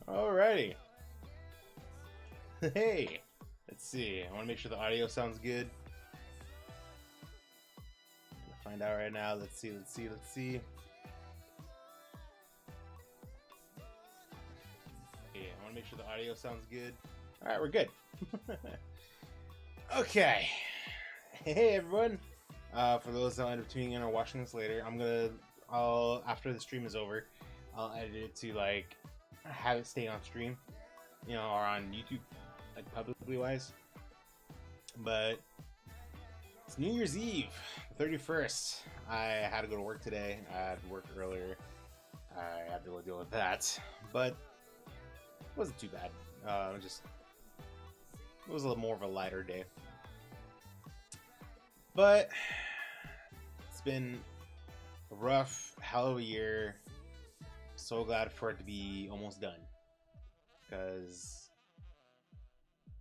Alrighty. Hey, let's see. I want to make sure the audio sounds good. Gonna find out right now. Let's see. Yeah, I want to make sure the audio sounds good. All right, we're good. Okay. Hey everyone. For those that end up tuning in or watching this later, I'll after the stream is over, I'll edit it to like have it stay on stream, or on YouTube, like publicly wise. But it's New Year's Eve, 31st. I had to go to work today. I had to work earlier. I had to go deal with that, but it wasn't too bad. It was a little more of a lighter day. But it's been a rough, hell of a year. So glad for it to be almost done, because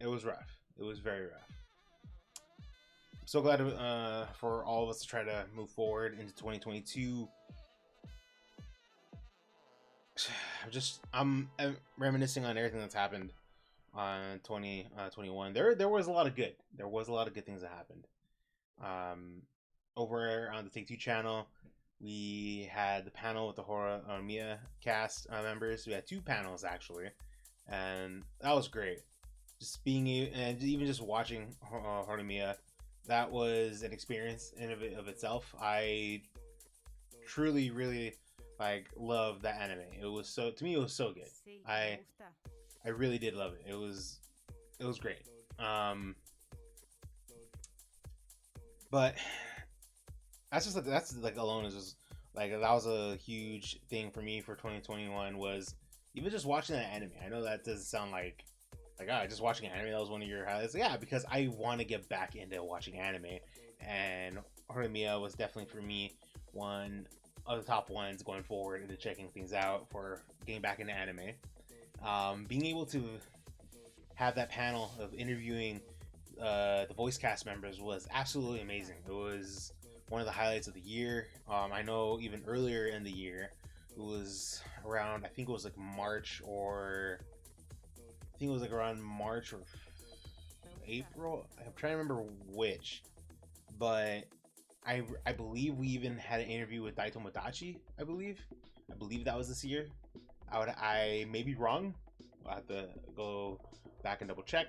it was rough. It was very rough. I'm so glad for all of us to try to move forward into 2022. I'm reminiscing on everything that's happened on 2021. There was a lot of good. There was a lot of good things that happened. Over on the Take Two channel, we had the panel with the Horror Mia cast members. We had two panels actually, and that was great. Just being and even just watching Horror Mia, that was an experience in of itself. I truly, really love that anime. It was so, to me, it was so good. I really did love it. It was great. But that's alone is just that was a huge thing for me for 2021, was even just watching that anime. I know that doesn't sound like just watching anime, that was one of your highlights. Yeah, because I want to get back into watching anime, and Horimiya was definitely for me one of the top ones going forward into checking things out for getting back into anime. Being able to have that panel of interviewing the voice cast members was absolutely amazing. It was one of the highlights of the year. I know even earlier in the year, it was around, I think it was March or April. I'm trying to remember which, but I believe we even had an interview with Daito Modachi. I believe that was this year. I may be wrong. I'll have to go back and double check.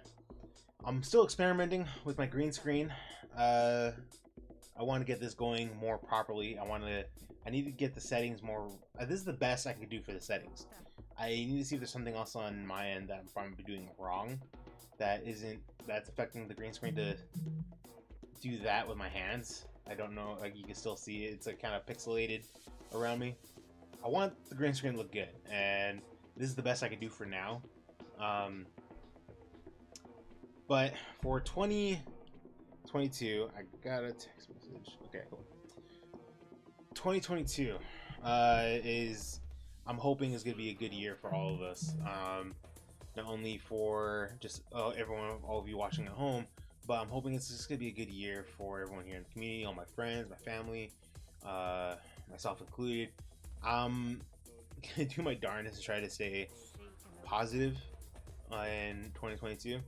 I'm still experimenting with my green screen. I want to get this going more properly. I need to get the settings more. This is the best I can do for the settings. I need to see if there's something else on my end that I'm probably doing wrong that's affecting the green screen to do that with my hands. I don't know. You can still see it. It's kind of pixelated around me. I want the green screen to look good, and this is the best I can do for now. But for 2022, I got a text message. Okay, cool. 2022 I'm hoping is going to be a good year for all of us. Not only for just everyone, all of you watching at home, but I'm hoping it's just going to be a good year for everyone here in the community, all my friends, my family, myself included. I'm going to do my darndest to try to stay positive in 2022,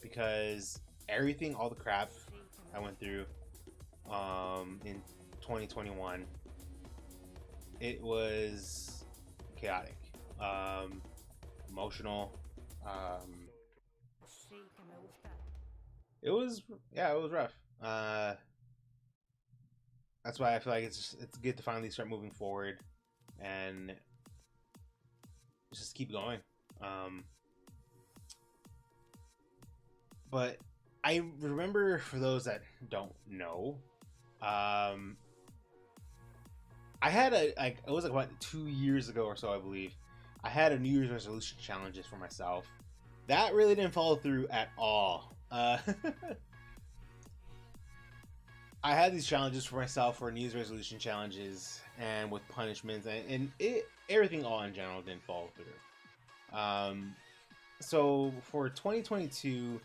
because everything, all the crap I went through in 2021, it was chaotic, emotional. It was rough. That's why I feel like it's good to finally start moving forward and just keep going. But I remember, for those that don't know, I had it was about 2 years ago or so, I believe. I had a New Year's resolution challenges for myself. That really didn't follow through at all. I had these challenges for myself for New Year's resolution challenges, and with punishments, and everything all in general didn't follow through. So for 2022,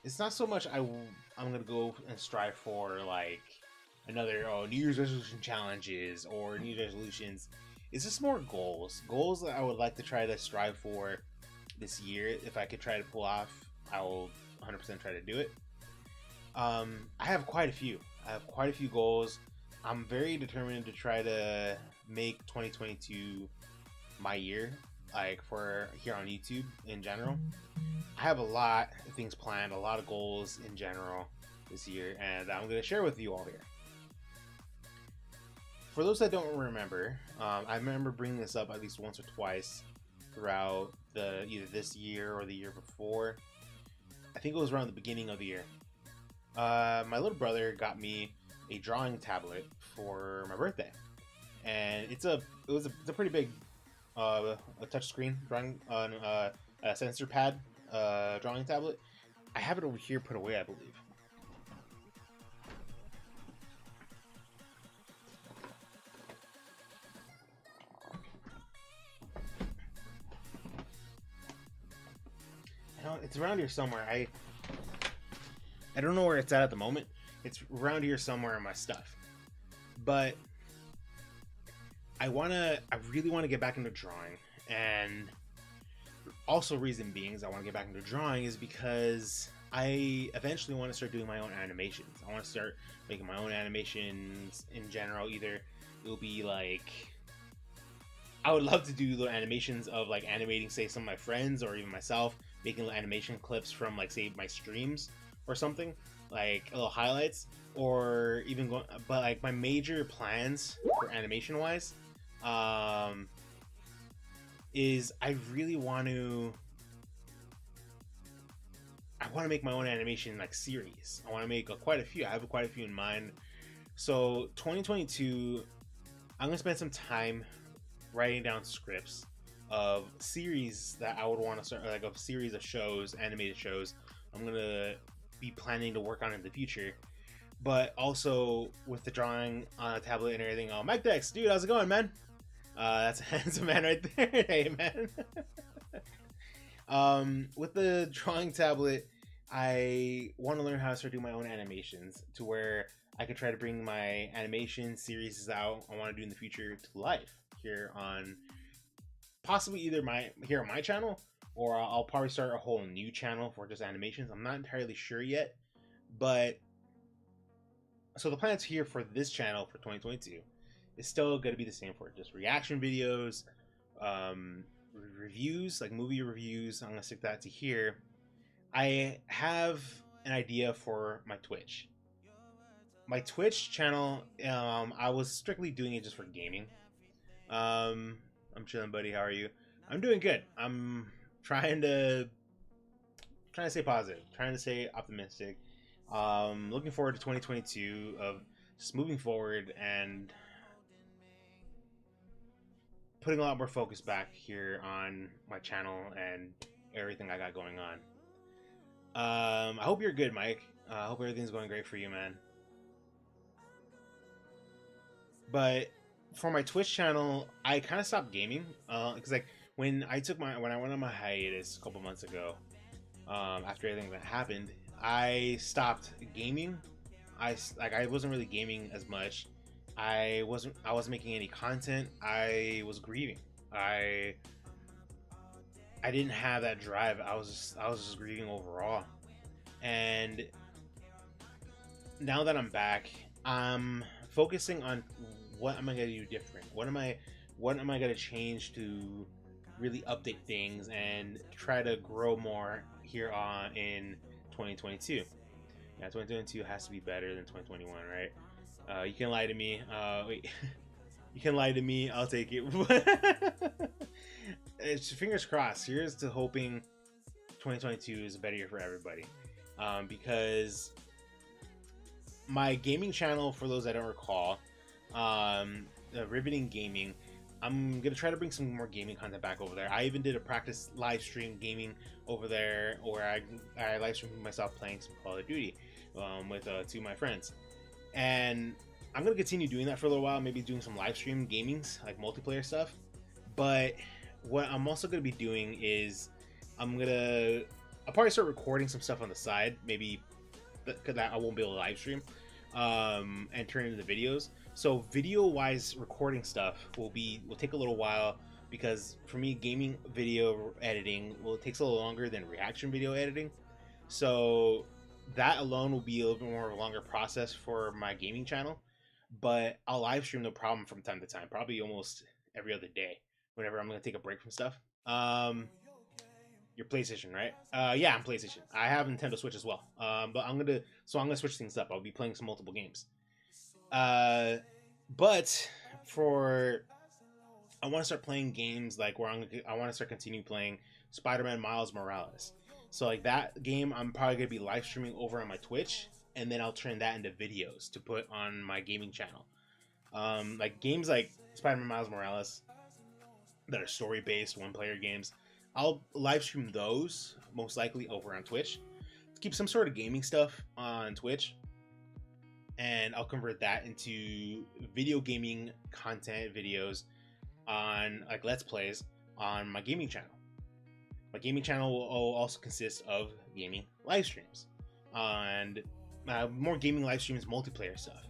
it's not so much I'm gonna go and strive for another New Year's resolution challenges or New Year's resolutions. It's just more goals that I would like to try to strive for this year. If I could try to pull off, I will 100% try to do it. I have quite a few. I have quite a few goals. I'm very determined to try to make 2022 my year, like for here on YouTube in general. I have a lot of things planned, a lot of goals in general this year, and I'm going to share with you all here. For those that don't remember, I remember bringing this up at least once or twice throughout either this year or the year before. I think it was around the beginning of the year. My little brother got me a drawing tablet for my birthday, and it's a pretty big a touch screen drawing on a sensor pad drawing tablet. I have it over here put away, I believe. It's around here somewhere. I don't know where it's at the moment. It's around here somewhere in my stuff. But I really want to get back into drawing. And also reason being is I want to get back into drawing is because I eventually want to start doing my own animations. I want to start making my own animations in general. Either it'll be like, I would love to do little animations of like animating, say, some of my friends or even myself, making little animation clips from like, say, my streams or something, like little highlights, or even going. But like my major plans for animation wise, is I really want to. I want to make my own animation like series. I want to make quite a few. I have quite a few in mind. So 2022, I'm gonna spend some time writing down scripts of series that I would want to start, like a series of shows, animated shows I'm gonna be planning to work on in the future. But also with the drawing on a tablet and everything. Oh, Mike Dex, dude, how's it going, man? That's a handsome man right there. Hey, man. With the drawing tablet, I want to learn how to start doing my own animations to where I could try to bring my animation series out I want to do in the future to life here on possibly either here on my channel, or I'll probably start a whole new channel for just animations. I'm not entirely sure yet, but so the plans here for this channel for 2022 is still going to be the same for just reaction videos, reviews, like movie reviews. I'm gonna stick that to here. I have an idea for my Twitch. My Twitch channel, I was strictly doing it just for gaming. I'm chilling, buddy. How are you? I'm doing good. I'm trying to stay positive, trying to stay optimistic. Looking forward to 2022 of just moving forward and putting a lot more focus back here on my channel and everything I got going on. I hope you're good, Mike. I hope everything's going great for you, man. But for my Twitch channel, I kind of stopped gaming because like when I went on my hiatus a couple months ago, after everything that happened, I stopped gaming. I wasn't really gaming as much. I wasn't making any content. I was grieving. I didn't have that drive. I was just grieving overall. And now that I'm back, I'm focusing on what am I gonna do different? What am I gonna change to really update things and try to grow more here on in 2022? Yeah, 2022 has to be better than 2021, right? You can lie to me. Wait, you can lie to me. I'll take it. It's fingers crossed. Here's to hoping 2022 is a better year for everybody. Because my gaming channel, for those that don't recall, Riveting Gaming, I'm gonna try to bring some more gaming content back over there. I even did a practice live stream gaming over there, where I live streamed myself playing some Call of Duty with two of my friends, and I'm gonna continue doing that for a little while. Maybe doing some live stream gamings, like multiplayer stuff. But what I'm also gonna be doing is I'll probably start recording some stuff on the side, maybe because I won't be able to live stream and turn into the videos. So video wise, recording stuff will take a little while because for me, gaming video editing takes a little longer than reaction video editing. So that alone will be a little bit more of a longer process for my gaming channel. But I'll live stream no problem from time to time, probably almost every other day, whenever I'm gonna take a break from stuff. Your PlayStation, right? Yeah, I'm PlayStation. I have Nintendo Switch as well. But I'm gonna switch things up. I'll be playing some multiple games. Uh, but for I want to start playing games like I want to start continue playing Spider-Man Miles Morales. So like that game, I'm probably gonna be live streaming over on my Twitch, and then I'll turn that into videos to put on my gaming channel. Like games like Spider-Man Miles Morales that are story-based, one-player games, I'll live stream those most likely over on Twitch. Keep some sort of gaming stuff on Twitch, and I'll convert that into video gaming content videos on like Let's Plays on my gaming channel. My gaming channel will also consist of gaming live streams and more gaming live streams, multiplayer stuff.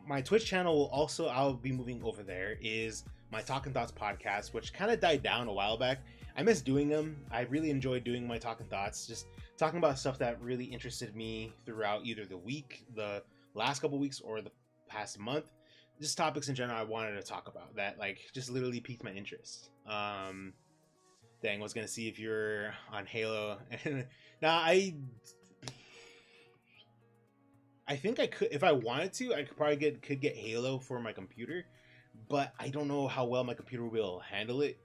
My Twitch channel will also, I'll be moving over there, is my Talking Thoughts podcast, which kind of died down a while back. I miss doing them. I really enjoyed doing my Talking Thoughts, just talking about stuff that really interested me throughout either the week, the last couple weeks, or the past month. Just topics in general I wanted to talk about that like just literally piqued my interest. Dang, was gonna see if you're on Halo. Now I think I could, if I wanted to, I could probably get Halo for my computer, but I don't know how well my computer will be able to handle it,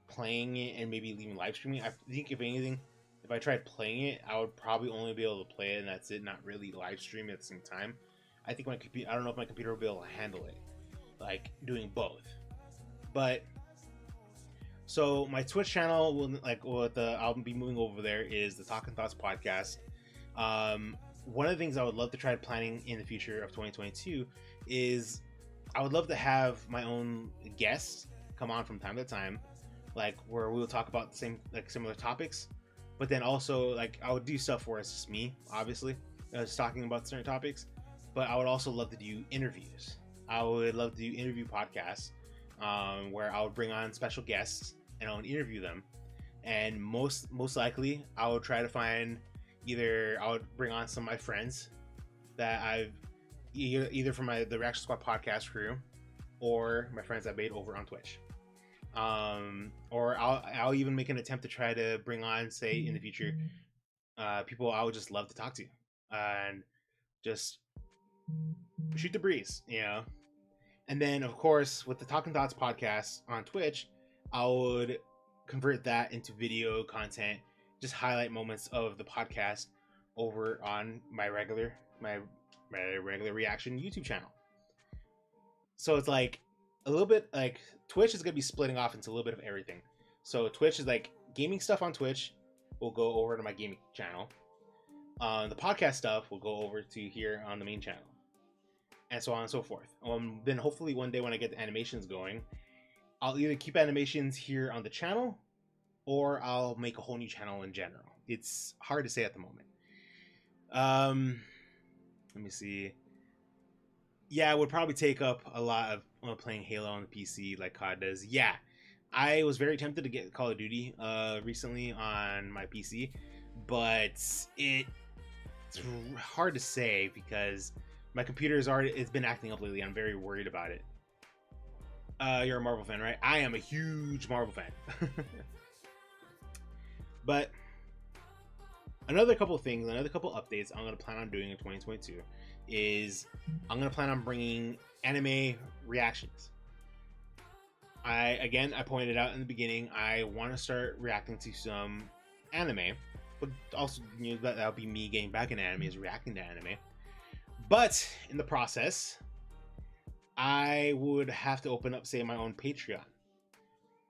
playing it and maybe leaving live streaming. I think if anything, if I tried playing it, I would probably only be able to play it and that's it, not really live stream at the same time. I think my computer, I don't know if my computer will be able to handle it, like doing both. But so my Twitch channel will I'll be moving over there is the Talking Thoughts podcast. One of the things I would love to try planning in the future of 2022 is I would love to have my own guests come on from time to time, like where we will talk about the same, like similar topics, but then also like I would do stuff where it's just me, obviously, just talking about certain topics. But I would also love to do interviews. I would love to do interview podcasts where I would bring on special guests and I would interview them. And most likely, I would try to find I would bring on some of my friends that I've either from the Reaction Squad podcast crew or my friends I made over on Twitch. Or I'll even make an attempt to try to bring on, say in the future, people I would just love to talk to and just shoot the breeze, you know. And then of course with the Talking Thoughts podcast on Twitch, I would convert that into video content, just highlight moments of the podcast over on my regular reaction YouTube channel. So it's like a little bit like Twitch is gonna be splitting off into a little bit of everything. So Twitch is like gaming stuff on Twitch will go over to my gaming channel. The podcast stuff will go over to here on the main channel, and so on and so forth. Then hopefully one day when I get the animations going, I'll either keep animations here on the channel or I'll make a whole new channel in general. It's hard to say at the moment. Let me see. Yeah, it would probably take up a lot of playing Halo on the PC like COD does. Yeah, I was very tempted to get Call of Duty recently on my PC, but it's hard to say because my computer it's been acting up lately. I'm very worried about it. You're a Marvel fan, right? I am a huge Marvel fan. But another couple updates I'm going to plan on doing in 2022 is I'm going to plan on bringing anime reactions. I pointed out in the beginning, I want to start reacting to some anime, but also, you know, that'll be me getting back into anime, is reacting to anime. But in the process, I would have to open up, say, my own Patreon.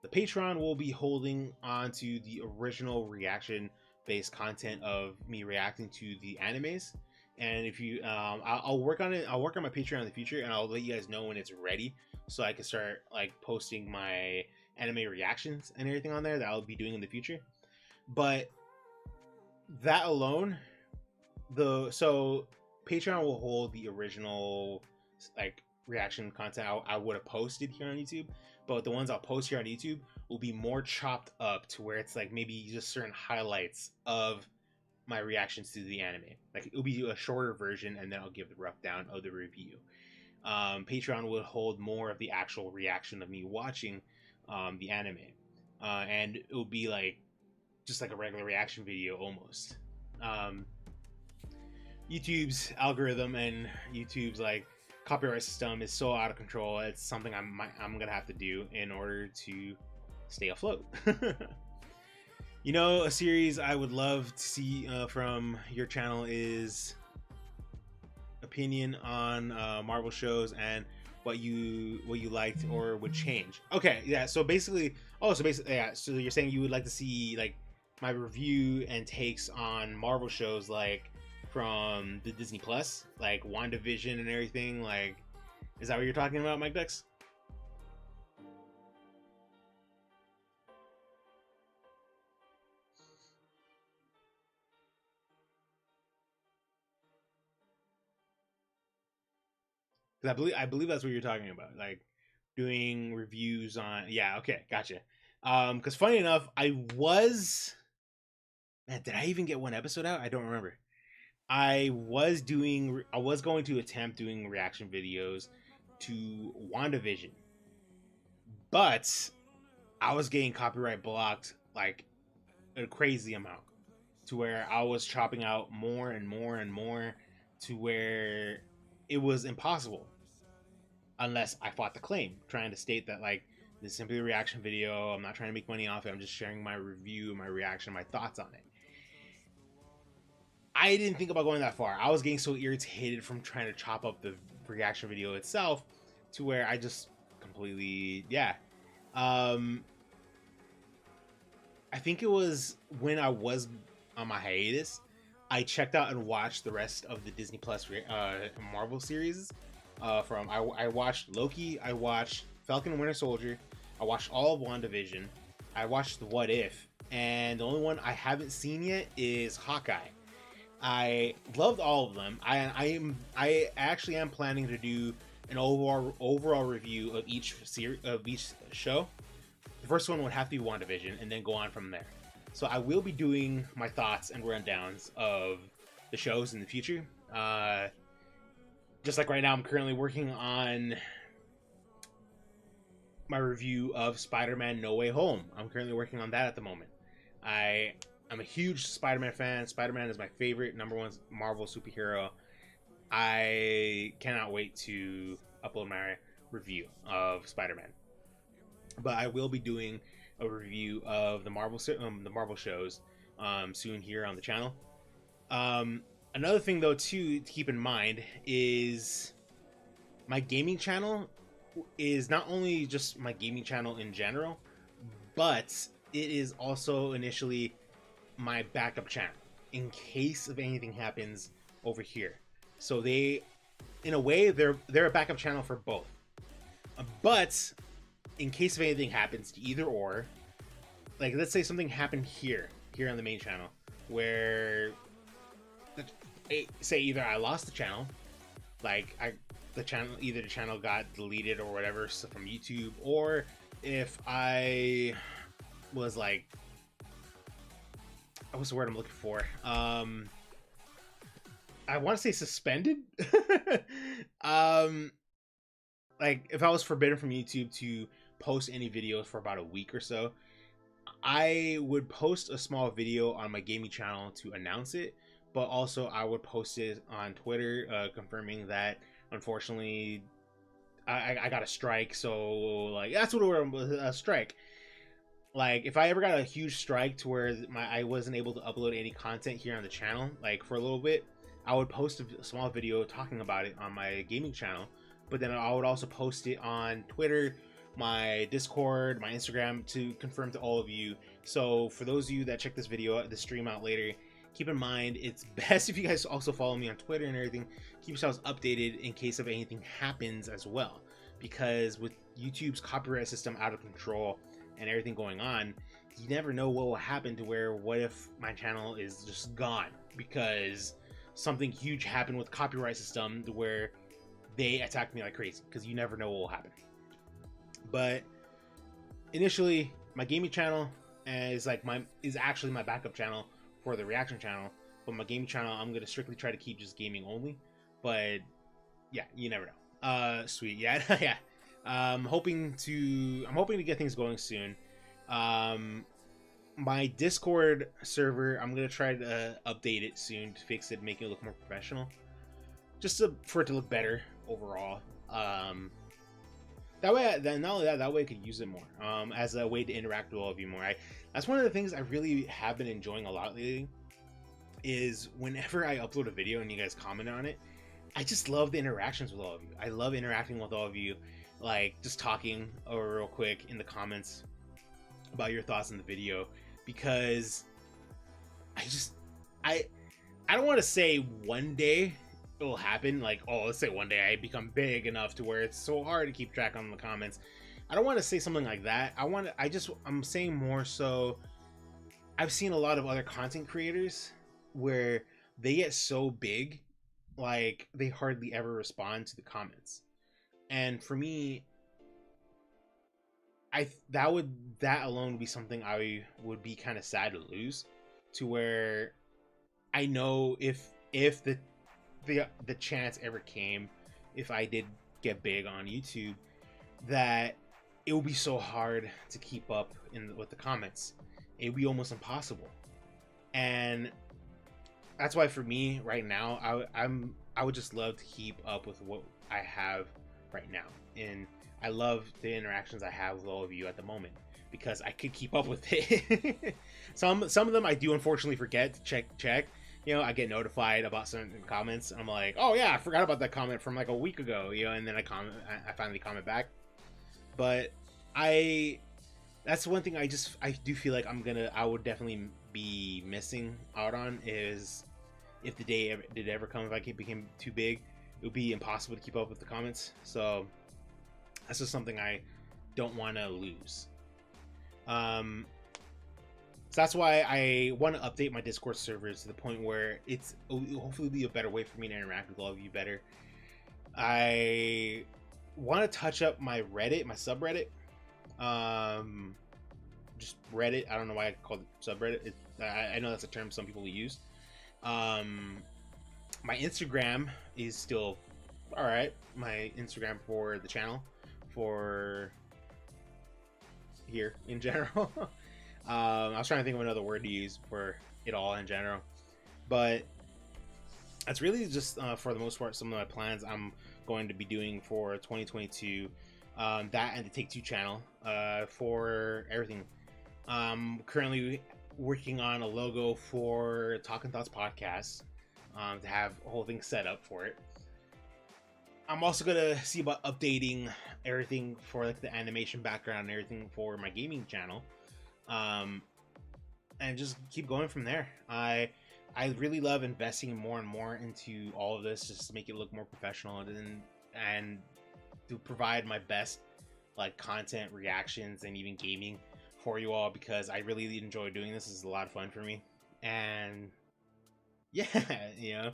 The Patreon will be holding on to the original reaction-based content of me reacting to the animes. And if you, I'll work on it. I'll work on my Patreon in the future, and I'll let you guys know when it's ready, so I can start like posting my anime reactions and everything on there that I'll be doing in the future. But that alone, Patreon will hold the original like reaction content I would have posted here on YouTube, but the ones I'll post here on YouTube will be more chopped up to where it's like maybe just certain highlights of my reactions to the anime. Like it'll be a shorter version, and then I'll give the rough down of the review. Patreon will hold more of the actual reaction of me watching the anime, and it will be like just like a regular reaction video almost. YouTube's algorithm and YouTube's like copyright system is so out of control. It's something I'm gonna have to do in order to stay afloat. You know, a series I would love to see from your channel is opinion on Marvel shows and what you liked or would change. Okay, yeah. So basically, yeah. So you're saying you would like to see like my review and takes on Marvel shows like from the Disney Plus, like WandaVision and everything. Like, is that what you're talking about, Mike Dex? Because I believe that's what you're talking about, like doing reviews on. Yeah, okay, gotcha. Because funny enough, man, did I even get one episode out? I don't remember. I was going to attempt doing reaction videos to WandaVision, but I was getting copyright blocked like a crazy amount to where I was chopping out more and more and more to where it was impossible unless I fought the claim, trying to state that like this is simply a reaction video. I'm not trying to make money off it. I'm just sharing my review, my reaction, my thoughts on it. I didn't think about going that far. I was getting so irritated from trying to chop up the reaction video itself to where I just completely, yeah. I think it was when I was on my hiatus, I checked out and watched the rest of the Disney Plus Marvel series. I watched Loki, I watched Falcon and Winter Soldier, I watched all of WandaVision, I watched the What If, and the only one I haven't seen yet is Hawkeye. I loved all of them. I actually am planning to do an overall review of each show. The first one would have to be WandaVision, and then go on from there. So I will be doing my thoughts and rundowns of the shows in the future. Just like right now, I'm currently working on my review of Spider-Man No Way Home. I'm currently working on that at the moment. I'm a huge Spider-Man fan. Spider-Man is my favorite #1 Marvel superhero. I cannot wait to upload my review of Spider-Man. But I will be doing a review of the Marvel shows soon here on the channel. Another thing though too to keep in mind is my gaming channel is not only just my gaming channel in general, but it is also initially my backup channel in case of anything happens over here. So they, in a way, they're a backup channel for both. But in case of anything happens to either or, like let's say something happened here on the main channel, where say either I lost the channel, like the channel got deleted or whatever from YouTube, or if I was like, what's the word I'm looking for? I want to say suspended. Like if I was forbidden from YouTube to post any videos for about a week or so, I would post a small video on my gaming channel to announce it, but also I would post it on Twitter confirming that unfortunately I got a strike. So like that's what a strike. Like if I ever got a huge strike to where I wasn't able to upload any content here on the channel, like for a little bit, I would post a small video talking about it on my gaming channel, but then I would also post it on Twitter, my Discord, my Instagram to confirm to all of you. So for those of you that check this stream out later, keep in mind it's best if you guys also follow me on Twitter and everything. Keep yourselves updated in case of anything happens as well, because with YouTube's copyright system out of control and everything going on, you never know what will happen to where what if my channel is just gone because something huge happen with copyright system where they attack me like crazy, because you never know what will happen. But initially, my gaming channel is actually my backup channel for the reaction channel. But my gaming channel, I'm gonna strictly try to keep just gaming only. But yeah, you never know. Sweet, yeah, yeah. I'm hoping to get things going soon. My Discord server, I'm gonna try to update it soon to fix it, make it look more professional, for it to look better overall. That way, not only that way I could use it more as a way to interact with all of you more. That's one of the things I really have been enjoying a lot lately, is whenever I upload a video and you guys comment on it, I just love the interactions with all of you. I love interacting with all of you, like just talking over real quick in the comments about your thoughts on the video, because I don't want to say one day it will happen, like, oh, let's say one day I become big enough to where it's so hard to keep track on the comments. I don't want to say something like that. I'm saying more so, I've seen a lot of other content creators where they get so big, like they hardly ever respond to the comments. And for me, that alone would be something I would be kind of sad to lose, to where I know if the chance ever came, if I did get big on YouTube, that it would be so hard to keep up with the comments. It would be almost impossible. And that's why for me right now, I would just love to keep up with what I have right now. And I love the interactions I have with all of you at the moment, because I could keep up with it. Some of them I do unfortunately forget to check. You know, I get notified about certain comments, and I'm like, oh yeah, I forgot about that comment from like a week ago, you know, and then I finally comment back. But that's one thing I do feel like I would definitely be missing out on, is if the day did ever come, if I became too big, it would be impossible to keep up with the comments. So that's just something I don't want to lose. So that's why I want to update my Discord servers to the point where it'll hopefully be a better way for me to interact with all of you better. I want to touch up my Reddit, my subreddit. Just Reddit. I don't know why I call it subreddit. I know that's a term some people use. My Instagram is still alright. My Instagram for the channel, for here in general. I was trying to think of another word to use for it all in general, but that's really just for the most part some of my plans I'm going to be doing for 2022. That and the Take Two channel for everything. Currently working on a logo for Talking Thoughts podcast, to have a whole thing set up for it. I'm also gonna see about updating everything for like the animation background and everything for my gaming channel. And just keep going from there. I really love investing more and more into all of this, just to make it look more professional and to provide my best like content, reactions, and even gaming for you all, because I really enjoy doing this. This is a lot of fun for me. And yeah, you know,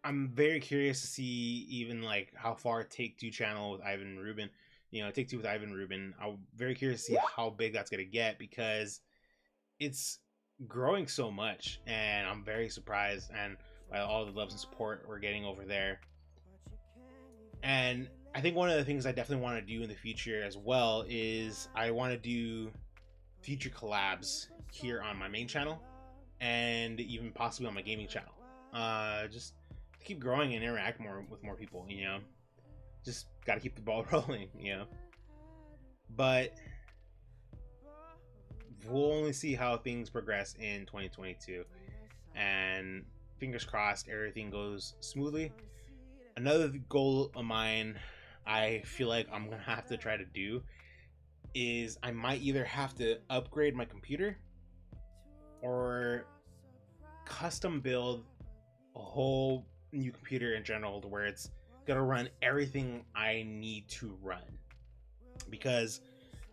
I'm very curious to see even like how far Take Two channel with Ivan Rubin, Take Two with Ivan Rubin. I'm very curious to see how big that's gonna get, because it's growing so much, and I'm very surprised and by all the loves and support we're getting over there. And I think one of the things I definitely want to do in the future as well is I want to do future collabs here on my main channel, and even possibly on my gaming channel. Just to keep growing and interact more with more people, just got to keep the ball rolling, but we'll only see how things progress in 2022, and fingers crossed everything goes smoothly. Another goal of mine I feel like I'm gonna have to try to do is I might either have to upgrade my computer or custom build a whole new computer in general, to where it's gonna run everything I need to run. Because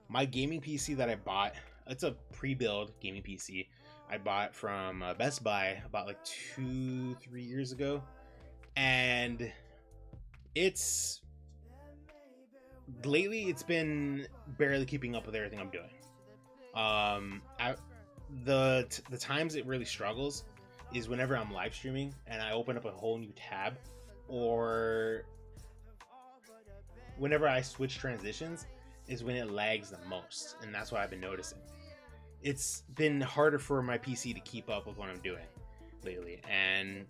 my gaming PC that I bought, it's a pre-built gaming PC, I bought from Best Buy about like 2-3 years ago, and it's lately it's been barely keeping up with everything I'm doing. The times it really struggles is whenever I'm live streaming and I open up a whole new tab, or whenever I switch transitions is when it lags the most, and that's what I've been noticing. It's been harder for my PC to keep up with what I'm doing lately, and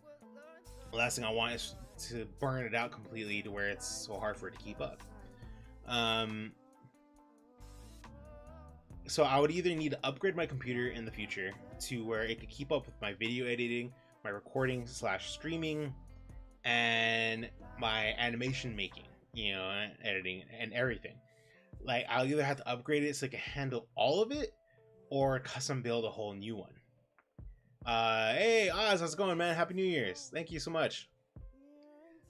the last thing I want is to burn it out completely to where it's so hard for it to keep up. So I would either need to upgrade my computer in the future to where it could keep up with my video editing, my recording / streaming, and my animation making, you know, editing and everything. Like, I'll either have to upgrade it so it can handle all of it, or custom build a whole new one. Hey Oz, how's it going, man? Happy New Year's. Thank you so much.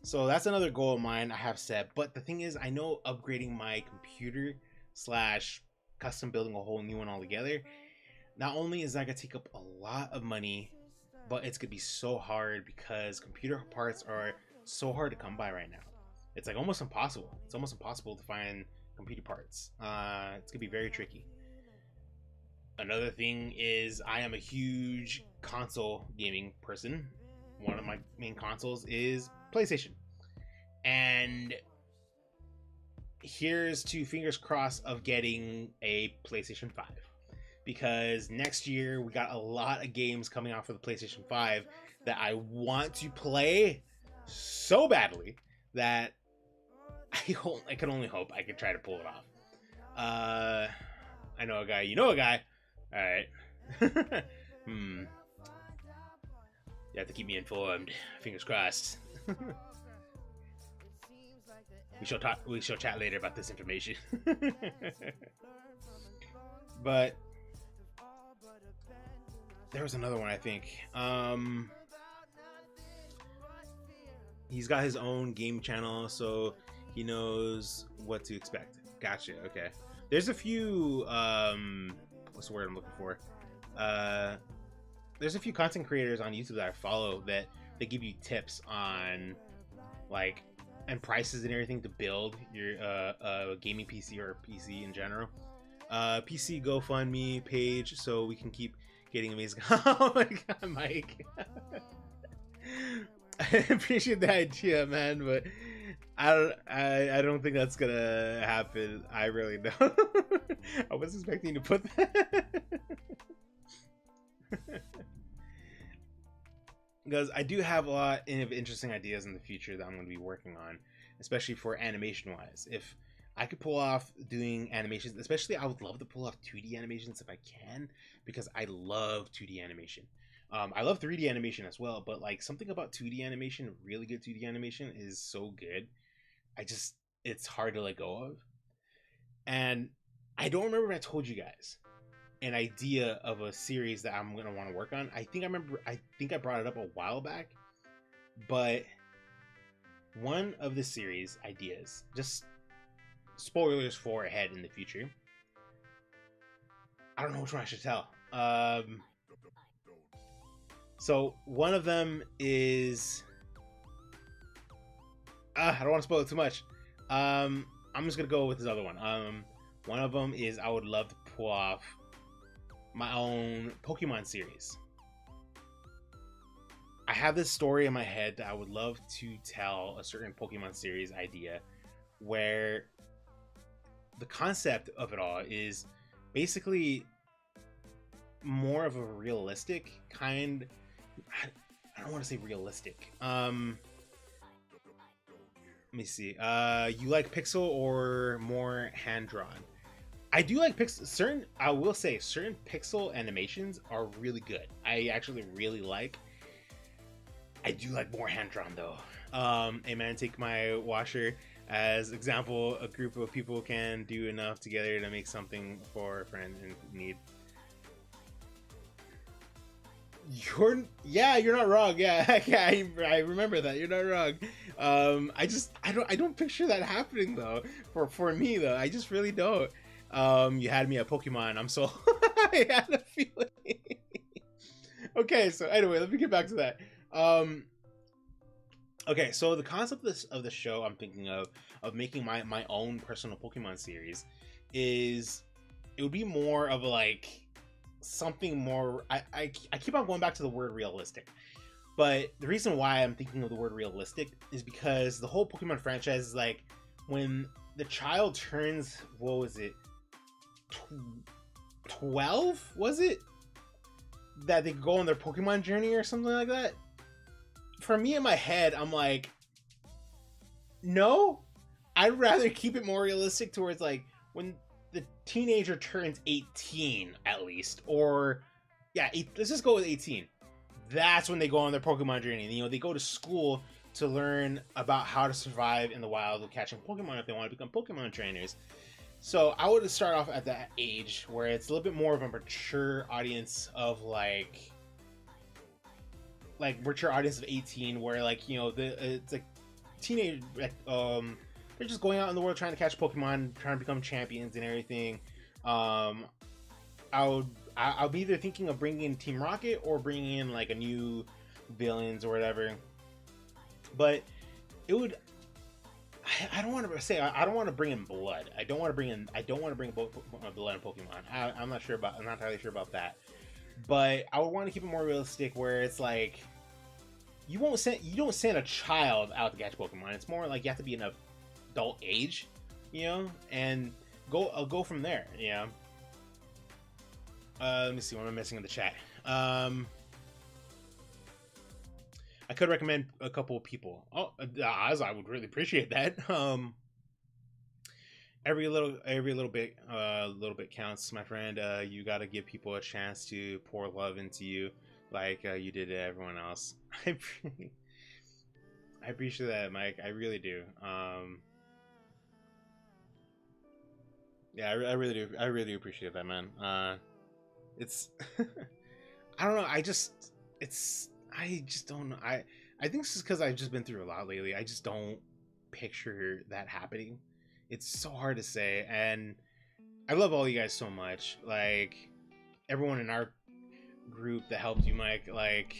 So that's another goal of mine I have set, but the thing is, I know upgrading my computer / custom building a whole new one altogether, not only is that gonna take up a lot of money, but it's gonna be so hard because computer parts are so hard to come by right now. It's like almost impossible. It's almost impossible to find computer parts. It's gonna be very tricky. Another thing is, I am a huge console gaming person. One of my main consoles is PlayStation, and here's to fingers crossed of getting a PlayStation 5, because next year we got a lot of games coming out for the PlayStation 5 that I want to play so badly that I can only hope I can try to pull it off. I know a guy, you know a guy. All right. You have to keep me informed. Fingers crossed. We shall chat later about this information. But there was another one, I think. He's got his own game channel, so he knows what to expect. Gotcha. Okay. There's a few what's the word I'm looking for? There's a few content creators on YouTube that I follow that they give you tips on like and prices and everything to build your gaming PC or PC in general. PC GoFundMe page, so we can keep getting amazing. Oh my god, Mike. I appreciate the idea, man, but I don't think that's gonna happen. I really don't. I was expecting to put that. Because I do have a lot of interesting ideas in the future that I'm going to be working on, especially for animation wise. If I could pull off doing animations, especially I would love to pull off 2D animations if I can, because I love 2D animation. I love 3D animation as well, but like something about 2D animation, really good 2D animation is so good. It's hard to let go of. And I don't remember if I told you guys an idea of a series that I'm gonna want to work on. I think I brought it up a while back, but one of the series ideas, just spoilers for ahead in the future, I don't know which one I should tell. So one of them is I don't want to spoil it too much. I'm just gonna go with this other one. One of them is I would love to pull off my own Pokemon series. I have this story in my head that I would love to tell, a certain Pokemon series idea where the concept of it all is basically more of a realistic kind. I don't want to say realistic. Let me see. You like pixel or more hand drawn? I do like pixel. I will say certain pixel animations are really good. I actually really like. I do like more hand drawn though. Hey man, take my washer as example. A group of people can do enough together to make something for a friend in need. You're not wrong. Yeah, I remember that. You're not wrong. I don't picture that happening though. For me though, I just really don't. You had me at Pokemon. I'm so I had a feeling. Okay, so anyway, let me get back to that. Um, okay, so the concept of the show I'm thinking of making my own personal Pokemon series is it would be more of a, like, something more. I keep on going back to the word realistic, but the reason why I'm thinking of the word realistic is because the whole Pokemon franchise is like when the child turns, what was it, 12, was it, that they go on their Pokemon journey or something like that. For me in my head, I'm like, no, I'd rather keep it more realistic towards like when the teenager turns 18 at least, or yeah, let's just go with 18. That's when they go on their Pokemon journey. You know, they go to school to learn about how to survive in the wild with catching Pokemon if they want to become Pokemon trainers. So I would start off at that age where it's a little bit more of a mature audience of like mature audience of 18, where, like, you know, it's like teenage, like, they're just going out in the world trying to catch Pokemon, trying to become champions and everything. um I'll be either thinking of bringing in Team Rocket or bringing in like a new villains or whatever, but it would, I don't want to say, I don't want to bring in blood. I don't want to bring blood in Pokemon. I'm not sure about, I'm not entirely sure about that, but I would want to keep it more realistic where it's like you don't send a child out to catch Pokemon. It's more like you have to be an adult age, you know, and I'll go from there. You know. Let me see what I'm missing in the chat. I could recommend a couple of people. Oh, Oz, I would really appreciate that. Every little bit counts, my friend. You got to give people a chance to pour love into you, like you did to everyone else. I appreciate that, Mike. I really do. Yeah, I really do. I really appreciate that, man. It's I don't know. I just don't know. I think it's just because I've just been through a lot lately. I just don't picture that happening. It's so hard to say, and I love all you guys so much. Like everyone in our group that helped you, Mike. Like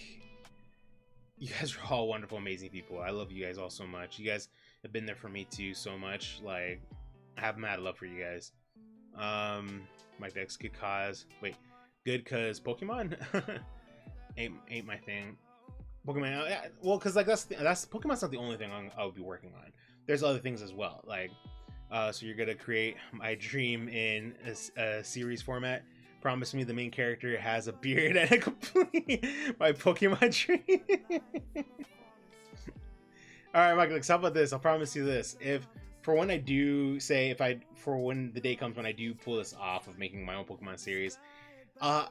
you guys are all wonderful, amazing people. I love you guys all so much. You guys have been there for me too so much. Like I have mad love for you guys. Mike Dex, good cause. Wait, good cause Pokemon ain't my thing. Pokemon, well, because like that's Pokemon's not the only thing I'll be working on. There's other things as well. Like, so you're gonna create my dream in a series format. Promise me the main character has a beard and a complete my Pokemon dream. All right, Michael, how about this? I'll promise you this: if for when I do say, if I for when the day comes when I do pull this off of making my own Pokemon series, I'll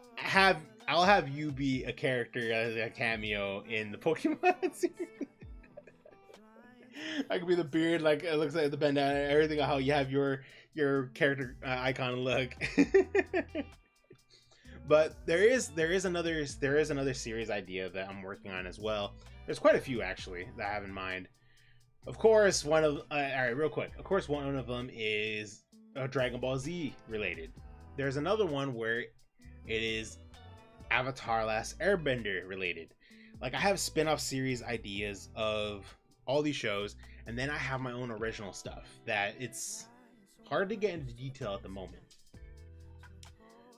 have you be a character as a cameo in the Pokemon series. I could be the beard, like it looks like the bandana, everything. How you have your character icon look. But there is another series idea that I'm working on as well. There's quite a few actually that I have in mind. Of course, one of all right, real quick. Of course, one of them is Dragon Ball Z related. There's another one where it is Avatar Last Airbender related. Like I have spin-off series ideas of all these shows, and then I have my own original stuff that it's hard to get into detail at the moment.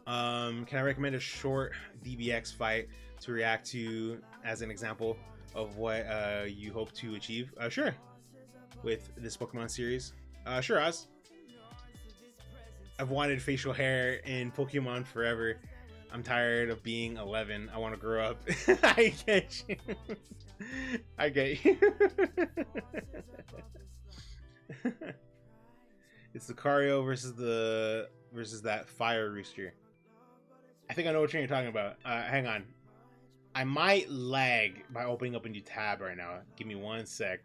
Can I recommend a short DBX fight to react to as an example of what you hope to achieve? Sure. With this Pokemon series. Sure, Oz. I've wanted facial hair in Pokemon forever. I'm tired of being 11. I want to grow up. I get you. I get you. It's Lucario versus that fire rooster. I think I know what you're talking about. Hang on. I might lag by opening up a new tab right now. Give me 1 sec.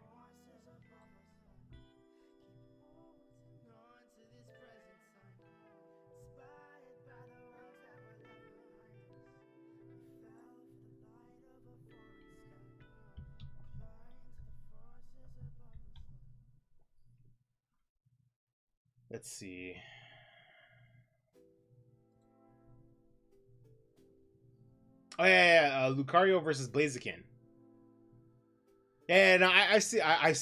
Let's see. Oh yeah, Lucario versus Blaziken. Yeah, no, I've seen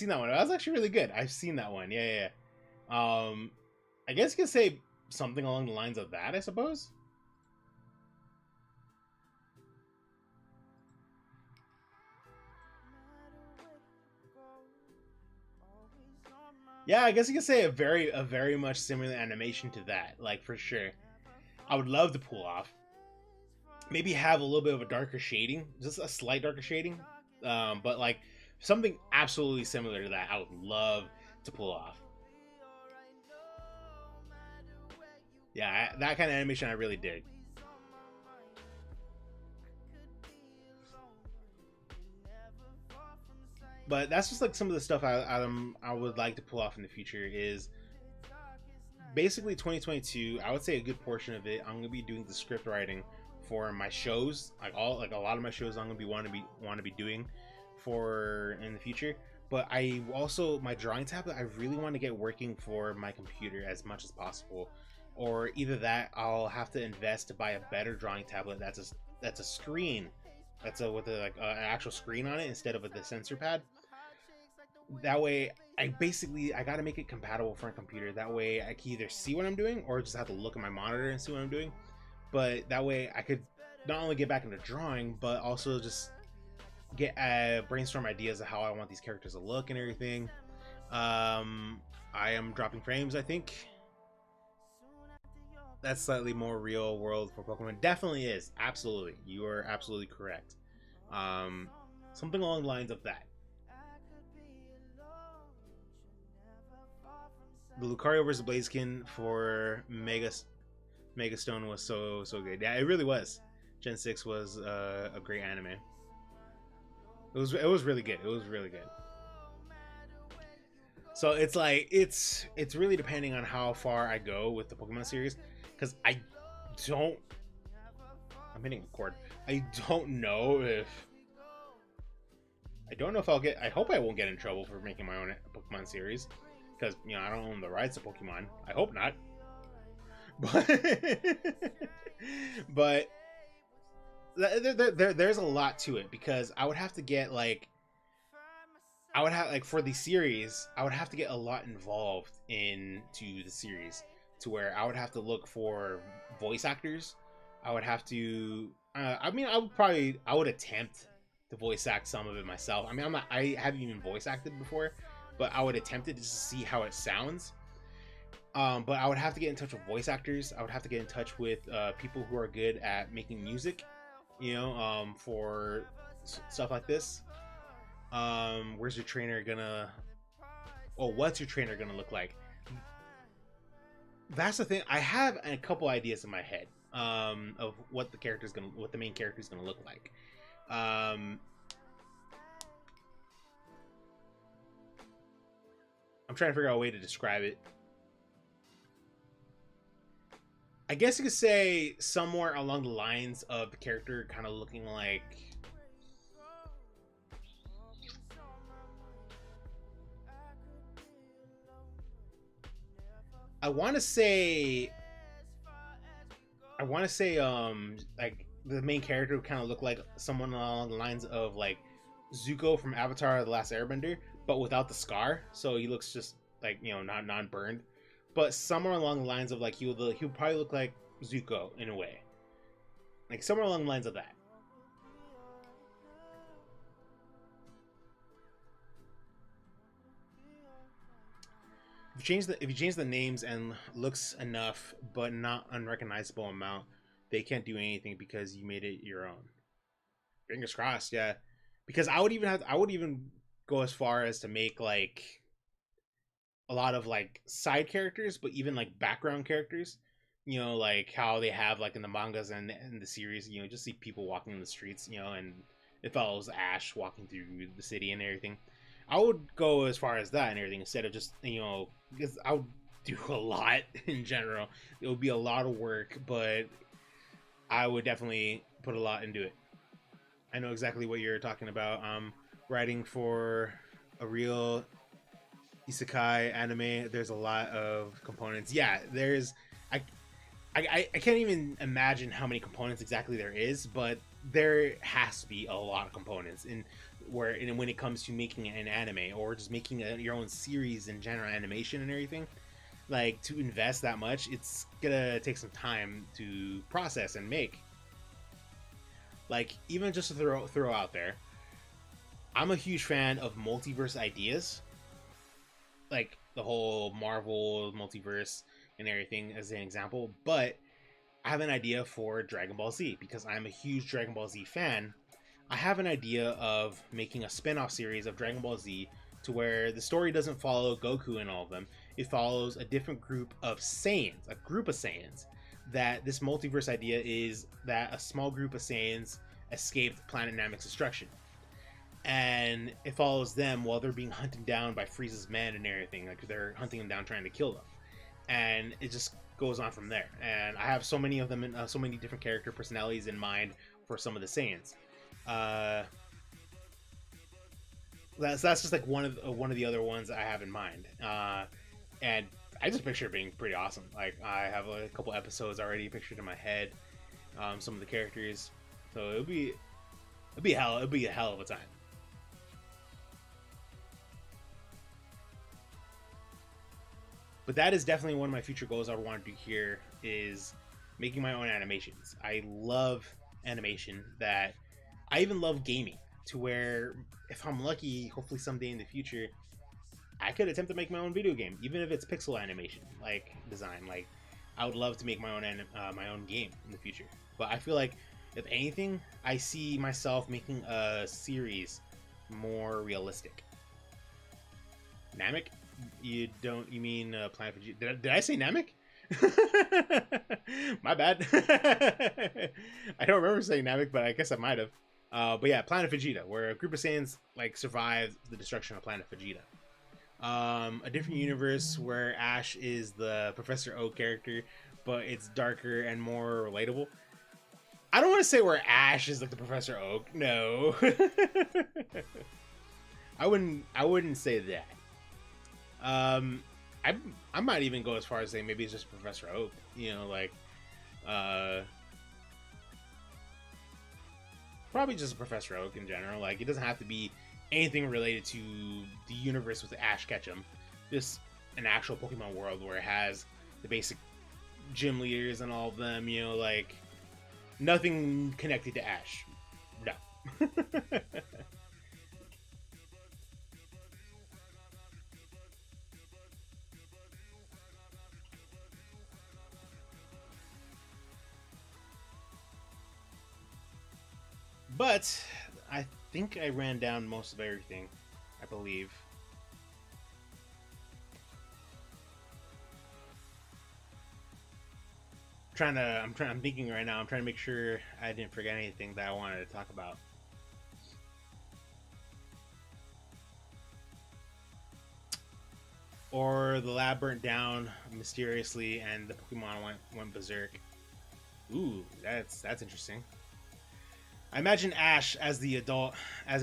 that one. That was actually really good. I've seen that one. Yeah. I guess you could say something along the lines of that, I suppose. Yeah, I guess you could say a very much similar animation to that, like for sure. I would love to pull off. Maybe have a little bit of a darker shading, just a slight darker shading, but like something absolutely similar to that. I would love to pull off. Yeah, that kind of animation I really dig. But that's just like some of the stuff I would like to pull off in the future is basically 2022. I would say a good portion of it I'm gonna be doing the script writing for my shows, like a lot of my shows I'm gonna be want to be doing for in the future. But I also, my drawing tablet, I really want to get working for my computer as much as possible, or either that I'll have to invest to buy a better drawing tablet that's a screen, that's a with a, like an actual screen on it instead of with the sensor pad. That way I gotta make it compatible for a computer. That way I can either see what I'm doing or just have to look at my monitor and see what I'm doing. But that way I could not only get back into drawing, but also just get brainstorm ideas of how I want these characters to look and everything. I am dropping frames, I think. That's slightly more real world for Pokemon. Definitely is. Absolutely. You are absolutely correct. Um, Something along the lines of that. The Lucario versus Blaziken for Mega Stone was so good. Yeah, it really was. Gen 6 was a great anime. It was really good. It was really good. So it's like it's really depending on how far I go with the Pokemon series, because don't I'm hitting a cord. I don't know if I'll get. I hope I won't get in trouble for making my own Pokemon series, because I don't own the rights to Pokemon. I hope not. But but there's a lot to it, because I would have to get like I would have like for the series, I would have to get a lot involved into the series, to where I would have to look for voice actors. I would have to. I mean, I would attempt to voice act some of it myself. I mean, I haven't even voice acted before, but I would attempt it just to see how it sounds. But I would have to get in touch with voice actors. I would have to get in touch with people who are good at making music, for stuff like this. Where's your trainer gonna? Oh, what's your trainer gonna look like? That's the thing. I have a couple ideas in my head of what the main character is gonna look like. I'm trying to figure out a way to describe it. I guess you could say somewhere along the lines of the character kind of looking like. I want to say. Like the main character would kind of look like someone along the lines of like Zuko from Avatar: The Last Airbender, but without the scar. So he looks just like not non-burned, but somewhere along the lines of like he'll probably look like Zuko in a way, like somewhere along the lines of that. If you change the names and looks enough, but not unrecognizable amount, they can't do anything because you made it your own. Fingers crossed, yeah. Because I would even go as far as to make like a lot of like side characters, but even like background characters. Like how they have like in the mangas and in the series. Just see people walking in the streets. And it follows Ash walking through the city and everything. I would go as far as that and everything instead of just because I would do a lot in general. It would be a lot of work, but I would definitely put a lot into it. I know exactly what you're talking about. Writing for a real isekai anime, there's a lot of components. Yeah, I can't even imagine how many components exactly there is, but there has to be a lot of components in where, and when it comes to making an anime or just making your own series in general, animation and everything, like to invest that much, it's gonna take some time to process and make. Like, even just to throw out there, I'm a huge fan of multiverse ideas, like the whole Marvel multiverse and everything as an example. But I have an idea for Dragon Ball Z because I'm a huge Dragon Ball Z fan. I have an idea of making a spin-off series of Dragon Ball Z to where the story doesn't follow Goku and all of them. It follows a different group of Saiyans, a group of Saiyans. That this multiverse idea is that a small group of Saiyans escaped planet Namek destruction. And it follows them while they're being hunted down by Frieza's men and everything. Like, they're hunting them down, trying to kill them. And it just goes on from there. And I have so many of them, and so many different character personalities in mind for some of the Saiyans. That's just like one of the other ones I have in mind, and I just picture it being pretty awesome. Like, I have a couple episodes already pictured in my head, some of the characters, so it'll be a hell of a time. But that is definitely one of my future goals I want to do here, is making my own animations. I love animation. That I even love gaming, to where if I'm lucky, hopefully someday in the future, I could attempt to make my own video game, even if it's pixel animation, like design. Like, I would love to make my own game in the future. But I feel like, if anything, I see myself making a series more realistic. Namek? You mean Planet Vegeta? Did I say Namek? My bad. I don't remember saying Namek, but I guess I might have. But yeah, Planet Vegeta, where a group of Saiyans like survive the destruction of Planet Vegeta. A different universe where Ash is the Professor Oak character, but it's darker and more relatable. I don't want to say where Ash is like the Professor Oak. No, I wouldn't say that. I might even go as far as saying maybe it's just Professor Oak. You know, like, probably just Professor Oak in general. Like, it doesn't have to be anything related to the universe with Ash Ketchum. Just an actual Pokemon world where it has the basic gym leaders and all of them. You know, like, nothing connected to Ash. No. But I think I ran down most of everything, I believe. I'm thinking right now. I'm trying to make sure I didn't forget anything that I wanted to talk about. Or the lab burnt down mysteriously and the Pokemon went berserk. Ooh, that's interesting. I imagine Ash as an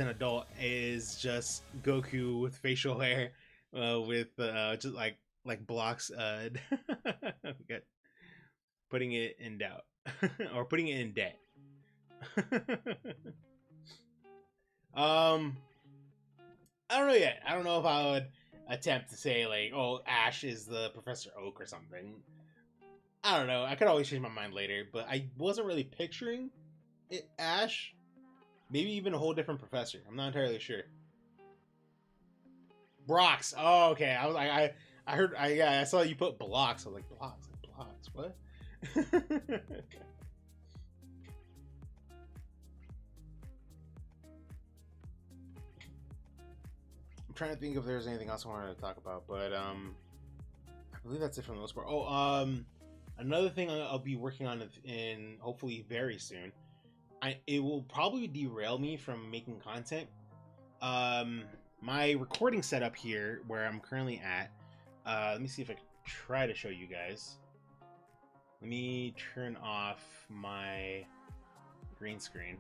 adult, is just Goku with facial hair, with just like blocks, putting it in doubt, or putting it in debt. um, I don't know yet. I don't know if I would attempt to say like, oh, Ash is the Professor Oak or something. I don't know. I could always change my mind later, but I wasn't really picturing it Ash. Maybe even a whole different professor. I'm not entirely sure. Brox. Oh, okay. I was like, I heard. Yeah, I saw you put blocks. I was like, blocks. Blocks. What? Okay. I'm trying to think if there's anything else I wanted to talk about, but I believe that's it for the most part. Oh, another thing I'll be working on in hopefully very soon. It will probably derail me from making content. My recording setup here, where I'm currently at. Let me see if I can try to show you guys. Let me turn off my green screen.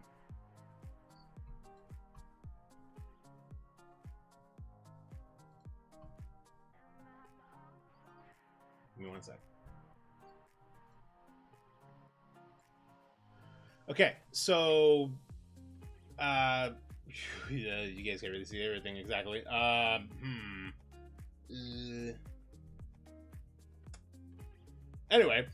Give me one sec. Okay, so uh, yeah, you guys can't really see everything exactly. Anyway,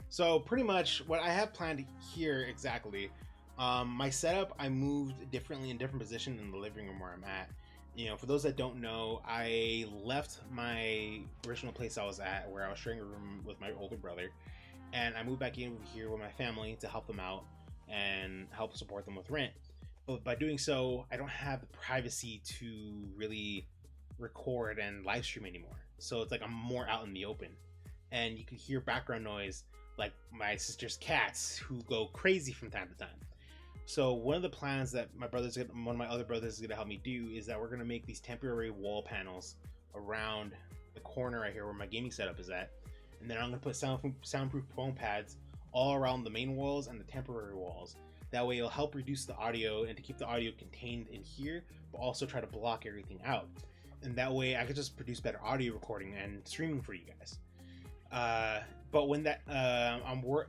so pretty much what I have planned here exactly, my setup I moved differently in different positions in the living room where I'm at. You know, for those that don't know, I left my original place I was at, where I was sharing a room with my older brother, and I moved back in over here with my family to help them out and help support them with rent. But by doing so, I don't have the privacy to really record and live stream anymore. So it's like I'm more out in the open, and you can hear background noise like my sister's cats who go crazy from time to time. So one of the plans that one of my other brothers is gonna help me do is that we're gonna make these temporary wall panels around the corner right here where my gaming setup is at, and then I'm gonna put soundproof foam pads all around the main walls and the temporary walls. That way, it'll help reduce the audio and to keep the audio contained in here, but also try to block everything out. And that way, I could just produce better audio recording and streaming for you guys. But when that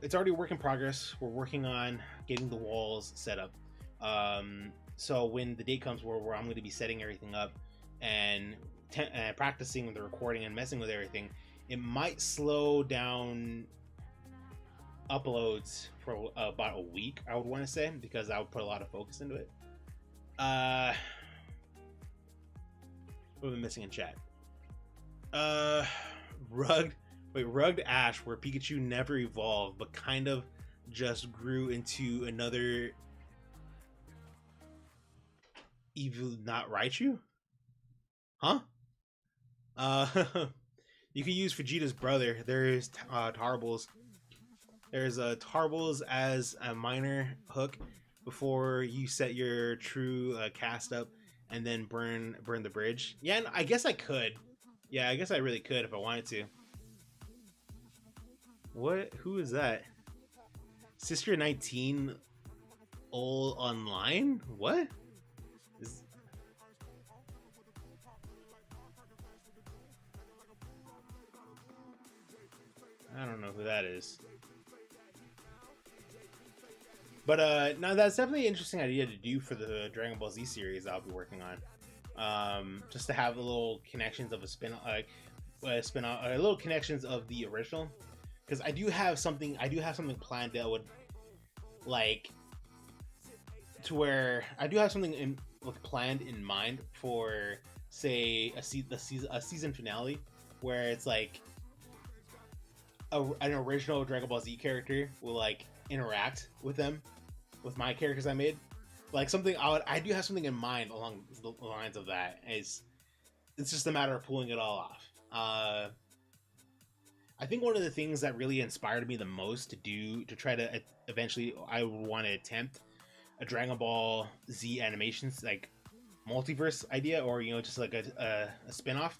it's already a work in progress. We're working on getting the walls set up. So when the day comes where I'm going to be setting everything up and practicing the recording and messing with everything, it might slow down uploads for about a week, I would want to say, because I would put a lot of focus into it. What am I missing in chat? Rugged Ash, where Pikachu never evolved but kind of just grew into another evil, not Raichu? Huh? You can use Vegeta's brother. There's Tarbles. There's Tarbles as a minor hook before you set your true cast up and then burn the bridge. Yeah, I guess I could. Yeah, I guess I really could if I wanted to. What? Who is that? Sister 19 all online? What? I don't know who that is. But no, that's definitely an interesting idea to do for the Dragon Ball Z series I'll be working on. Just to have a little connections of little connections of the original, because I do have something planned that would like to where I do have something planned in mind for, say, a season finale where it's like an original Dragon Ball Z character will like interact with them, with my characters I made. Like something I do have something in mind along the lines of that. It's just a matter of pulling it all off. I think one of the things that really inspired me the most to try to eventually, I would want to attempt a Dragon Ball Z animations like multiverse idea, or just like a spin-off,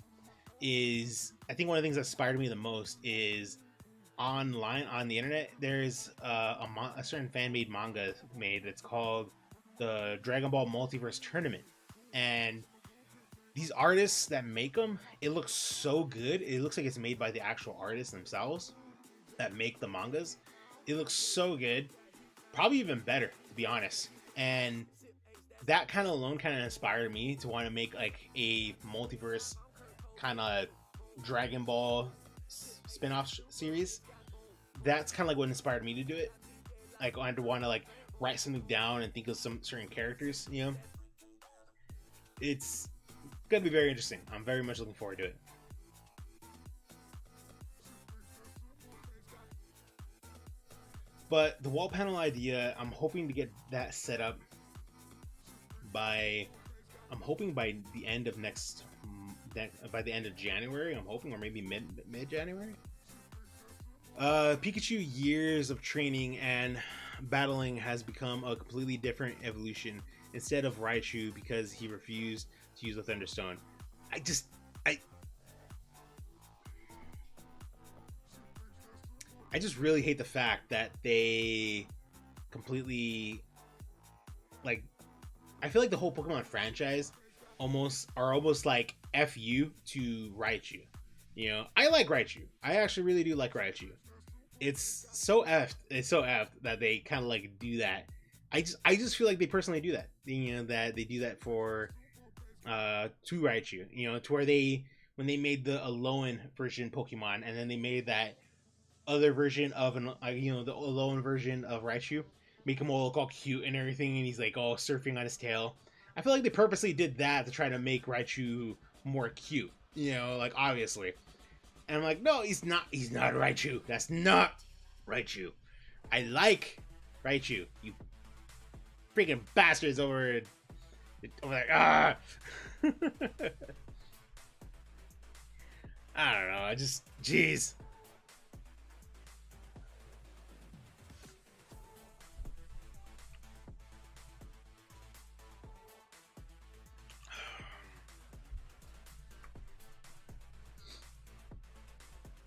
is I think one of the things that inspired me the most is online on the internet. There's a certain fan-made manga made. It's called the Dragon Ball Multiverse Tournament, and these artists that make them, it looks so good. It looks like it's made by the actual artists themselves that make the mangas. It looks so good, probably even better, to be honest. And that kind of alone kind of inspired me to want to make like a multiverse kind of Dragon Ball spin-off series. That's kind of like what inspired me to do it. Like I want to like write something down and think of some certain characters. It's gonna be very interesting. I'm very much looking forward to it. But the wall panel idea, I'm hoping to get that set up by the end of by the end of January. I'm hoping, or maybe mid January. Pikachu years of training and battling has become a completely different evolution instead of Raichu because he refused to use the Thunderstone. I just really hate the fact that they completely, like, I feel like the whole Pokemon franchise almost like F you to Raichu. You know, I like Raichu. I actually really do like Raichu. It's so effed. It's so effed that they kind of like do that. I just feel like they personally do that. You know, that they do that for to Raichu. You know, to where they when they made the Alolan version Pokemon, and then they made that other version of an you know, the Alolan version of Raichu, make him all look all cute and everything, and he's like all surfing on his tail. I feel like they purposely did that to try to make Raichu more cute. You know, like obviously. And I'm like, no, he's not. He's not Raichu. That's not Raichu. I like Raichu. You freaking bastards over there. Ah. I don't know. I just, jeez.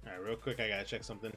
All right, real quick, I gotta check something.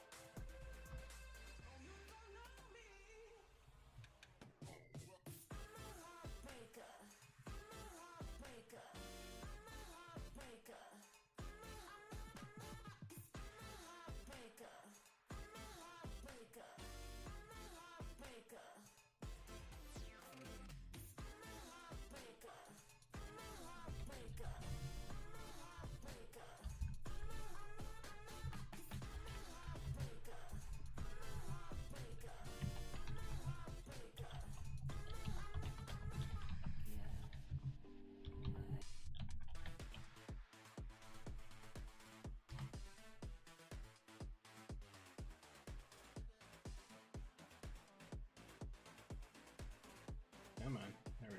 Come on, there we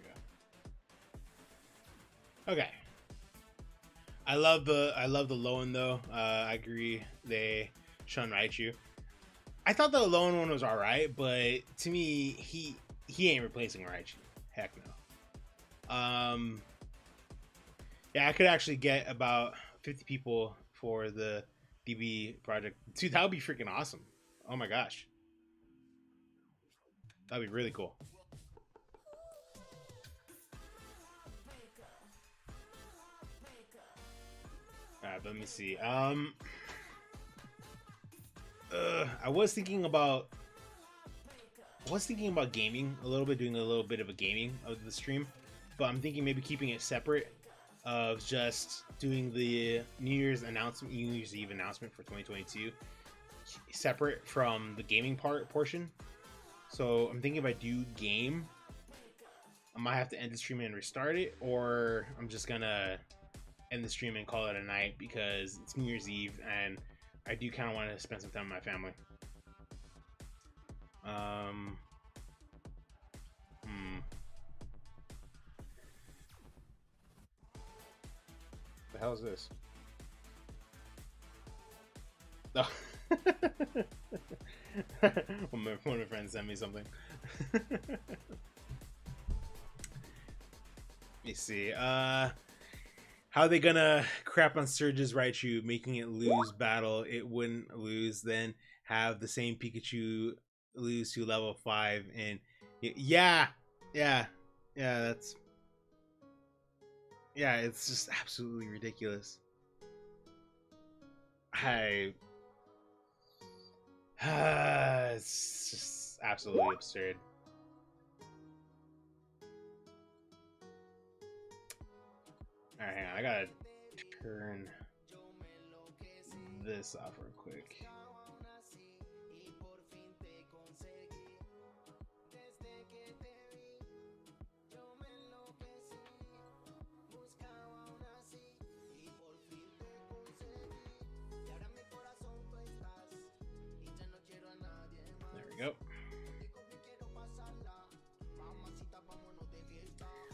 go. Okay. I love the Lowen though. I agree. They shun Raichu. I thought the Lowen one was alright, but to me, he ain't replacing Raichu. Heck no. Yeah, I could actually get about 50 people for the DB project. Dude, that would be freaking awesome. Oh my gosh, that'd be really cool. All right, let me see. I was thinking about gaming a little bit, doing a little bit of a gaming of the stream, but I'm thinking maybe keeping it separate of just doing the New Year's Eve announcement for 2022 separate from the gaming portion. So I'm thinking if I do game, I might have to end the stream and restart it, or I'm just gonna end the stream and call it a night because it's New Year's Eve and I do kind of want to spend some time with my family. Hmm. The hell is this? Oh. One of my friends sent me something. Let me see. How are they gonna crap on Surge's Raichu, making it lose battle? It wouldn't lose, then have the same Pikachu lose to level 5 and yeah, yeah, yeah, that's yeah, it's just absolutely ridiculous. I it's just absolutely absurd. All right, hang on, I gotta turn this off real quick. There we go.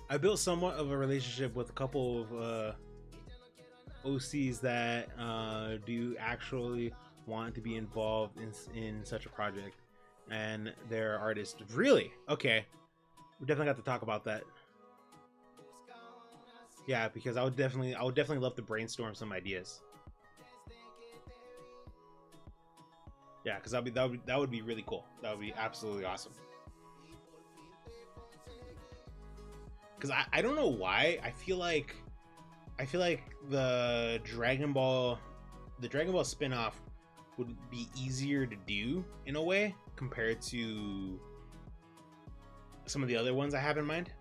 I built somewhat of a relationship with a couple of OCs that do actually want to be involved in such a project, and they're artists. Really? Okay, we definitely got to talk about that. Yeah, because I would definitely love to brainstorm some ideas. Yeah, because that would be really cool. That would be absolutely awesome. Because I don't know why I feel like the Dragon Ball the Dragon Ball spin-off would be easier to do in a way compared to some of the other ones I have in mind.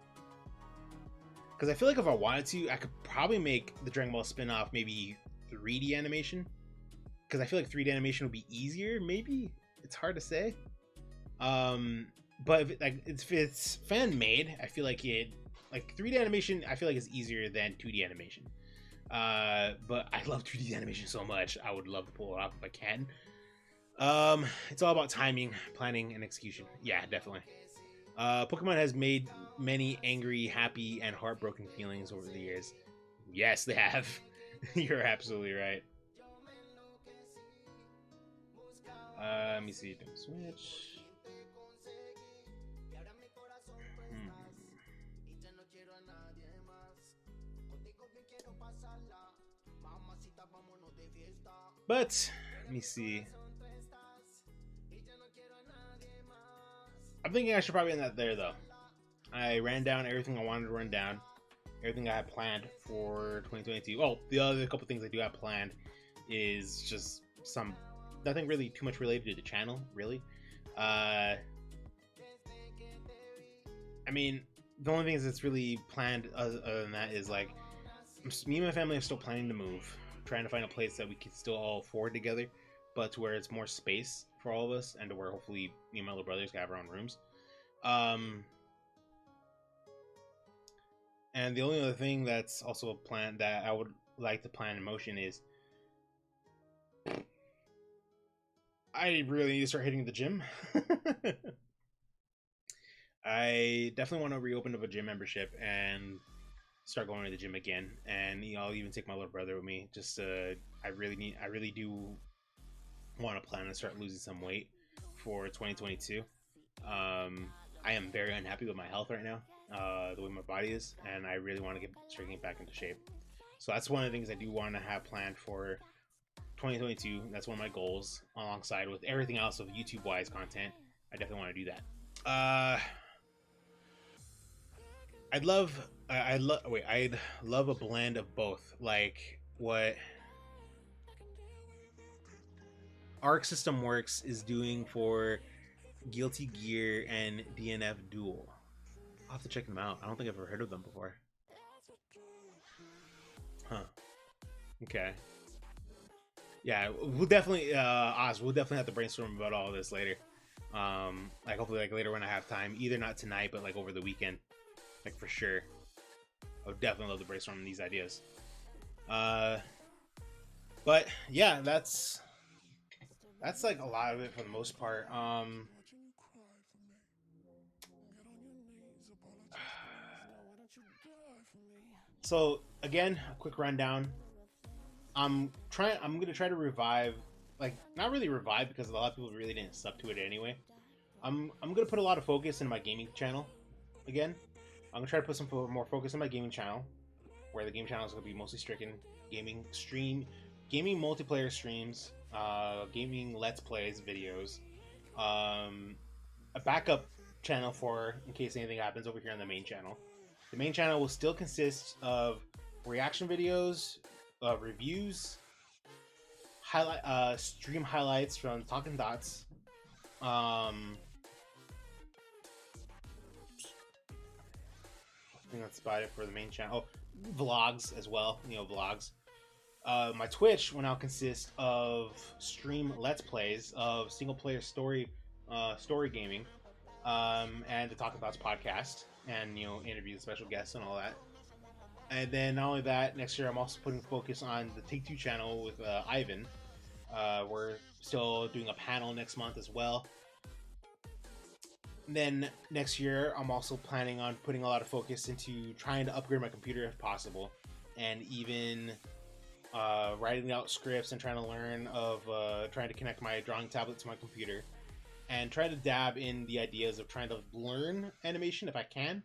Because I feel like if I wanted to, I could probably make the Dragon Ball spin-off maybe 3D animation. Because I feel like 3D animation would be easier, maybe? It's hard to say. But if it's fan-made, I feel like 3D animation, I feel like is easier than 2D animation. But I love 3D animation so much, I would love to pull it off if I can. It's all about timing, planning, and execution. Yeah, definitely. Pokemon has made many angry, happy, and heartbroken feelings over the years. Yes, they have. You're absolutely right. Let me see. Don't switch. But let me see. I'm thinking I should probably end that there, though. I ran down everything I wanted to run down, everything I had planned for 2022. Oh, the other couple things I do have planned is just nothing really too much related to the channel, really. I mean, the only things that's really planned other than that is like me and my family are still planning to move, trying to find a place that we can still all afford together, but to where it's more space for all of us, and to where hopefully me and my little brothers can have our own rooms. And the only other thing that's also a plan that I would like to plan in motion is I really need to start hitting the gym. I definitely want to reopen up a gym membership and start going to the gym again. And I'll even take my little brother with me. Just I really do want to plan to start losing some weight for 2022. I am very unhappy with my health right now, the way my body is, and I really want to start getting back into shape. So that's one of the things I do want to have planned for 2022. That's one of my goals, alongside with everything else of YouTube-wise content. I definitely want to do that. I'd love a blend of both, like what Arc System Works is doing for Guilty Gear and DNF Duel. I'll have to check them out. I don't think I've ever heard of them before. Huh. Okay. Yeah, we'll definitely we'll definitely have to brainstorm about all this later. Like hopefully like later when I have time. Either not tonight, but like over the weekend. Like for sure. I would definitely love to brainstorm these ideas. But yeah, that's like a lot of it for the most part. So again, a quick rundown. I'm gonna try to revive, like not really revive because a lot of people really didn't sub to it anyway. I'm gonna put a lot of focus in my gaming channel again. I'm gonna try to put some more focus on my gaming channel, where the game channel is gonna be mostly stricken gaming multiplayer streams, gaming let's plays videos, a backup channel for in case anything happens over here on the main channel. The main channel will still consist of reaction videos, reviews, stream highlights from Talking Dots. I think that's about it for the main channel. Oh, vlogs as well, vlogs. My Twitch will now consist of stream let's plays of single player story gaming, and the Talking Thoughts podcast, and interview special guests and all that. And then not only that, next year I'm also putting focus on the Take Two channel with Ivan. We're still doing a panel next month as well. And then next year I'm also planning on putting a lot of focus into trying to upgrade my computer if possible, and even writing out scripts and trying to learn of trying to connect my drawing tablet to my computer, and try to dab in the ideas of trying to learn animation if I can.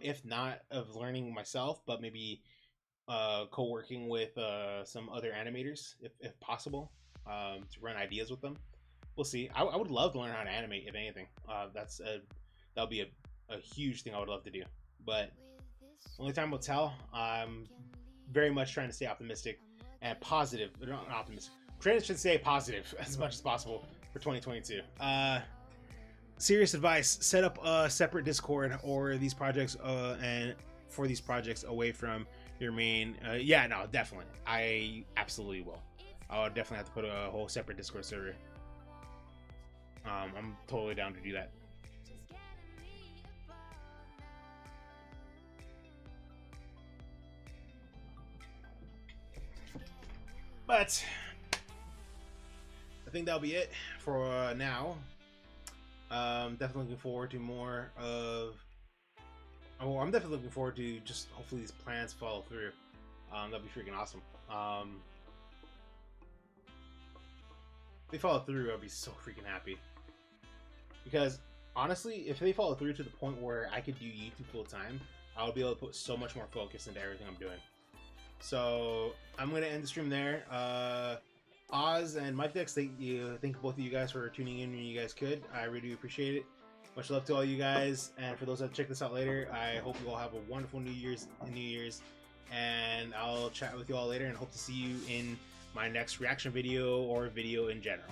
If not of learning myself, but maybe co-working with some other animators if possible, to run ideas with them. We'll see. I would love to learn how to animate, if anything. That'll be a huge thing I would love to do. But only time will tell. I'm very much trying to stay optimistic and positive, not optimistic. Trying to stay positive as much as possible for 2022. Serious advice: set up a separate Discord or these projects, and for these projects away from your main. Yeah, no, definitely. I absolutely will. I'll definitely have to put a whole separate Discord server. I'm totally down to do that. But I think that'll be it for now. Definitely looking forward to more of. Oh, I'm definitely looking forward to just hopefully these plans follow through. That'd be freaking awesome. If they follow through, I'd be so freaking happy. Because honestly, if they follow through to the point where I could do YouTube full time, I would be able to put so much more focus into everything I'm doing. So I'm gonna end the stream there. Oz and Mike Dex, thank both of you guys for tuning in when you guys could. I really appreciate it. Much love to all you guys, and for those that check this out later, I hope you all have a wonderful New Year's, and I'll chat with you all later, and hope to see you in my next reaction video or video in general.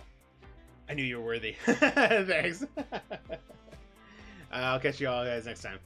I knew you were worthy. Thanks. I'll catch you all guys next time.